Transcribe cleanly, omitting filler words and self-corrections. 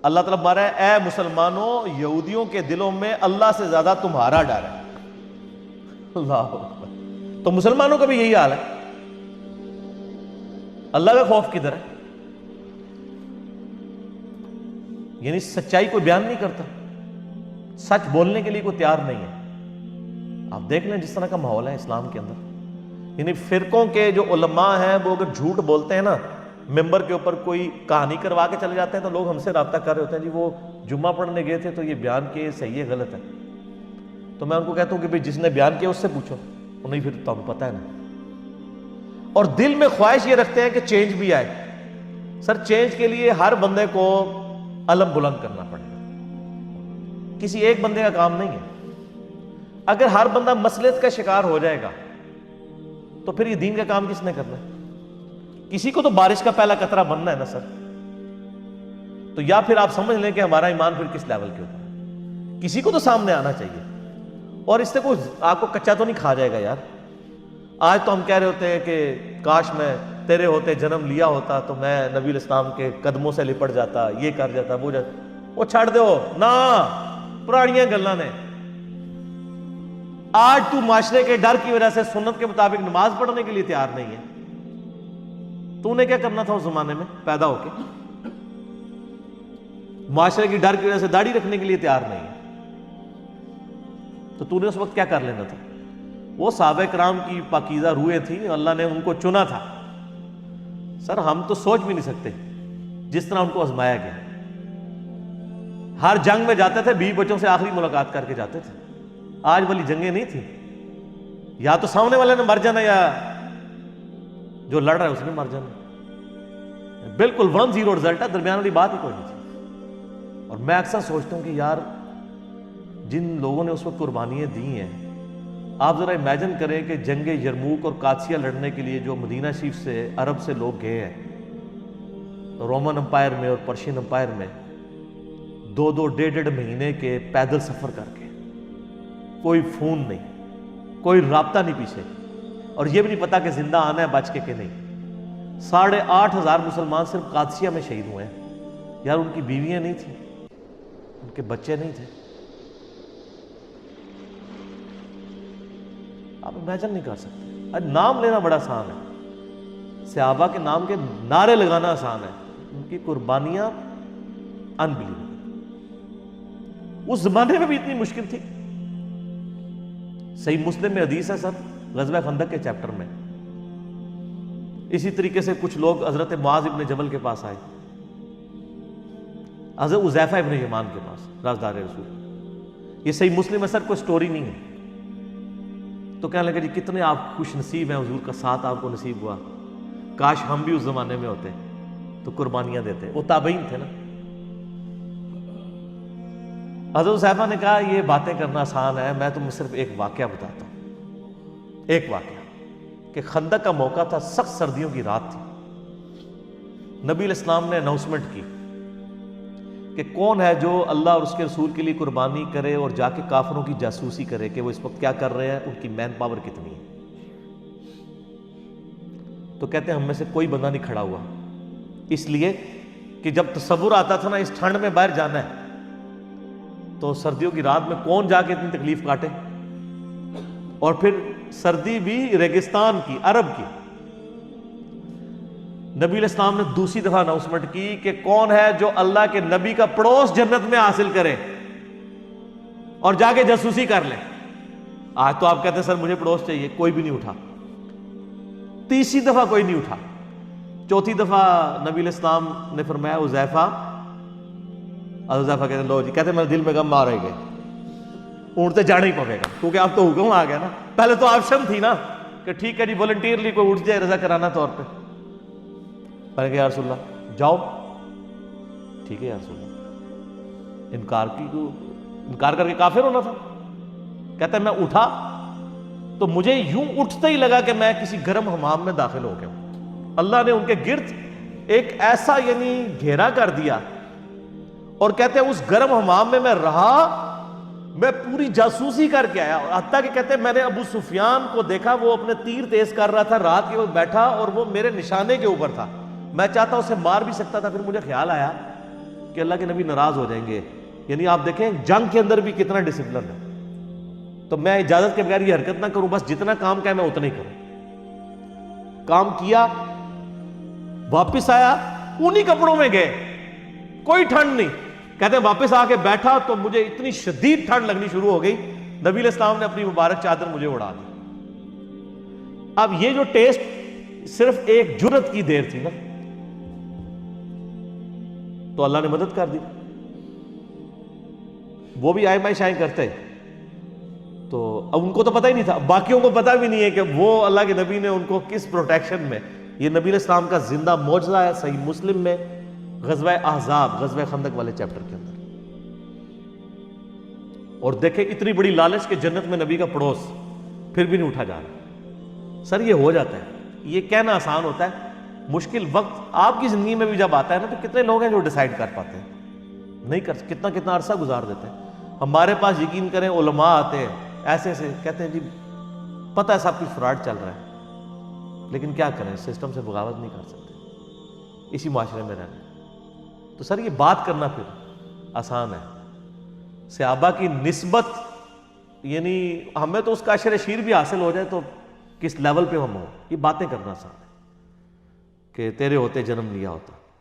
اللہ تعالیٰ ہمارا ہے اے مسلمانوں یہودیوں کے دلوں میں اللہ سے زیادہ تمہارا ڈر ہے. اللہ اکبر. تو مسلمانوں کا بھی یہی حال ہے. اللہ کا خوف کدھر ہے؟ یعنی سچائی کوئی بیان نہیں کرتا, سچ بولنے کے لیے کوئی تیار نہیں ہے. آپ دیکھ لیں جس طرح کا ماحول ہے اسلام کے اندر. یعنی فرقوں کے جو علماء ہیں وہ اگر جھوٹ بولتے ہیں نا, ممبر کے اوپر کوئی کہانی کروا کے چلے جاتے ہیں تو لوگ ہم سے رابطہ کر رہے ہوتے ہیں, جی وہ جمعہ پڑھنے گئے تھے تو یہ بیان کیے صحیح ہے غلط ہے. تو میں ان کو کہتا ہوں کہ بھئی جس نے بیان کیا اس سے پوچھو, انہیں پھر تو پتہ ہے نا. اور دل میں خواہش یہ رکھتے ہیں کہ چینج بھی آئے. سر چینج کے لیے ہر بندے کو علم بلند کرنا پڑے گا, کسی ایک بندے کا کام نہیں ہے. اگر ہر بندہ مصلحت کا شکار ہو جائے گا تو پھر یہ دین کا کام کس نے کرنا ہے؟ کسی کو تو بارش کا پہلا قطرہ بننا ہے نا سر. تو یا پھر آپ سمجھ لیں کہ ہمارا ایمان پھر کس لیول کے اوپر ہے, کسی کو تو سامنے آنا چاہیے. اور اس سے کوئی آپ کو کچا تو نہیں کھا جائے گا یار. آج تو ہم کہہ رہے ہوتے ہیں کہ کاش میں تیرے ہوتے جنم لیا ہوتا تو میں نبی الاسلام کے قدموں سے لپٹ جاتا, یہ کر جاتا, وہ جاتا. وہ چھڑ دو نا, پرانیاں گلاں نے. آج تو معاشرے کے ڈر کی وجہ سے سنت کے مطابق نماز پڑھنے کے لیے تیار نہیں ہے. تو نے کیا کرنا تھا اس زمانے میں پیدا ہو کے؟ معاشرے کی ڈر کی وجہ سے داڑھی رکھنے کے لیے تیار نہیں ہے تو نے اس وقت کیا کر لینا تھا؟ وہ صحابہ کرام کی پاکیزہ روحیں تھیں, اللہ نے ان کو چنا تھا. سر ہم تو سوچ بھی نہیں سکتے جس طرح ان کو آزمایا گیا. ہر جنگ میں جاتے تھے 20 بچوں سے آخری ملاقات کر کے جاتے تھے. آج والی جنگیں نہیں تھیں, یا تو سامنے والے نے مر جانا یا جو لڑ رہا ہے اس نے مر جانا. بالکل 1-0 رزلٹ ہے, درمیان والی بات ہی کوئی نہیں تھی. اور میں اکثر سوچتا ہوں کہ یار جن لوگوں نے اس وقت قربانیاں دی ہیں, آپ ذرا امیجن کریں کہ جنگ یرموک اور قادسیہ لڑنے کے لیے جو مدینہ شریف سے عرب سے لوگ گئے ہیں رومن امپائر میں اور پرشین امپائر میں, 2-1.5 مہینے کے پیدل سفر کر کے, کوئی فون نہیں, کوئی رابطہ نہیں پیچھے, اور یہ بھی نہیں پتا کہ زندہ آنا ہے بچ کے کہ نہیں. 8,500 مسلمان صرف قادسیہ میں شہید ہوئے ہیں. یار ان کی بیویاں نہیں تھیں, ان کے بچے نہیں تھے. آپ امیجن نہیں کر سکتے. نام لینا بڑا آسان ہے, صحابہ کے نام کے نعرے لگانا آسان ہے, ان کی قربانیاں انبلیویبل. اس زمانے میں بھی اتنی مشکل تھی. صحیح مسلم میں حدیث ہے سر, غزوہ خندق کے چیپٹر میں. اسی طریقے سے کچھ لوگ حضرت معاذ ابن جبل کے پاس آئے, حضرت حذیفہ ابن یمان کے پاس, رازدار رسول. یہ صحیح مسلم ہے سر, کوئی سٹوری نہیں ہے. تو کہنے لگا جی کتنے آپ خوش نصیب ہیں, حضور کا ساتھ آپ کو نصیب ہوا, کاش ہم بھی اس زمانے میں ہوتے تو قربانیاں دیتے. وہ تابعین تھے نا. حضرت حذیفہ نے کہا یہ باتیں کرنا آسان ہے, میں تمہیں صرف ایک واقعہ بتاتا ہوں. ایک واقعہ کہ خندق کا موقع تھا, سخت سردیوں کی رات تھی. نبی علیہ السلام نے اناؤنسمنٹ کی کہ کون ہے جو اللہ اور اس کے رسول کے لیے قربانی کرے اور جا کے کافروں کی جاسوسی کرے کہ وہ اس وقت کیا کر رہے ہیں, ان کی مین پاور کتنی ہے. تو کہتے ہیں ہم میں سے کوئی بندہ نہیں کھڑا ہوا, اس لیے کہ جب تصور آتا تھا نا اس ٹھنڈ میں باہر جانا ہے تو سردیوں کی رات میں کون جا کے اتنی تکلیف کاٹے, اور پھر سردی بھی ریگستان کی, عرب کی. نبی علیہ السلام نے دوسری دفعہ اناؤنسمنٹ کی کہ کون ہے جو اللہ کے نبی کا پڑوس جنت میں حاصل کرے اور جا کے جاسوسی کر لے. آج تو آپ کہتے ہیں سر مجھے پڑوس چاہیے, کوئی بھی نہیں اٹھا. تیسری دفعہ کوئی نہیں اٹھا. چوتھی دفعہ نبی علیہ السلام نے فرمایا حذیفہ, حذیفہ کہتے ہیں لو جی, کہتے ہیں میرے دل میں غم آ رہے گئے, اونٹتے جانا ہی پڑے گا کیونکہ اب تو حکم آ گیا نا. پہلے تو آپشن تھی نا کہ ٹھیک ہے جی والنٹیئرلی کوئی اٹھ جائے رضا کرانا طور پہ. میں نے کہا یا رسول اللہ جاؤ, ٹھیک ہے یا رسول اللہ. انکار کر کے کافر ہونا تھا. کہتا ہے میں اٹھا تو مجھے یوں اٹھتے ہی لگا کہ میں کسی گرم حمام میں داخل ہو گیا ہوں. اللہ نے ان کے گرد ایک ایسا یعنی گھیرا کر دیا, اور کہتے ہیں اس گرم حمام میں رہا, میں پوری جاسوسی کر کے آیا. حتیٰ کہ کہتے ہیں میں نے ابو سفیان کو دیکھا, وہ اپنے تیر تیز کر رہا تھا, رات کے وقت بیٹھا اور وہ میرے نشانے کے اوپر تھا. میں چاہتا اسے مار بھی سکتا تھا. پھر مجھے خیال آیا کہ اللہ کے نبی ناراض ہو جائیں گے. یعنی آپ دیکھیں جنگ کے اندر بھی کتنا ڈسپلن ہے. تو میں اجازت کے بغیر یہ حرکت نہ کروں, بس جتنا کام کا ہے میں اتنا ہی کروں. کام کیا, واپس آیا, انہی کپڑوں میں گئے, کوئی ٹھنڈ نہیں. کہتے ہیں واپس آ کے بیٹھا تو مجھے اتنی شدید ٹھنڈ لگنی شروع ہو گئی, نبی علیہ السلام نے اپنی مبارک چادر مجھے اڑا دی. اب یہ جو ٹیسٹ صرف ایک جرت کی دیر تھی نا, تو اللہ نے مدد کر دی. وہ بھی آئے مائیں شائیں کرتے, تو اب ان کو تو پتہ ہی نہیں تھا, باقیوں کو پتہ بھی نہیں ہے کہ وہ اللہ کے نبی نے ان کو کس پروٹیکشن میں. یہ نبی علیہ السلام کا زندہ معجزہ ہے, صحیح مسلم میں غزوہ احزاب, غزوہ خندق والے چیپٹر کے اندر. اور دیکھیں اتنی بڑی لالچ کہ جنت میں نبی کا پڑوس, پھر بھی نہیں اٹھا جا رہا. سر یہ ہو جاتا ہے, یہ کہنا آسان ہوتا ہے, مشکل وقت آپ کی زندگی میں بھی جب آتا ہے نا, تو کتنے لوگ ہیں جو ڈیسائیڈ کر پاتے ہیں؟ نہیں کر, کتنا عرصہ گزار دیتے ہیں. ہمارے پاس یقین کریں علماء آتے ہیں ایسے ایسے, کہتے ہیں جی پتہ ہے سب کچھ فراڈ چل رہا ہے, لیکن کیا کریں, سسٹم سے بغاوت نہیں کر سکتے, اسی معاشرے میں رہنا. تو سر یہ بات کرنا پھر آسان ہے. صحابہ کی نسبت, یعنی ہمیں تو اس کا عشر شیر بھی حاصل ہو جائے تو کس لیول پہ ہم ہوں, یہ باتیں کرنا آسان ہے کہ تیرے ہوتے جنم لیا ہوتا.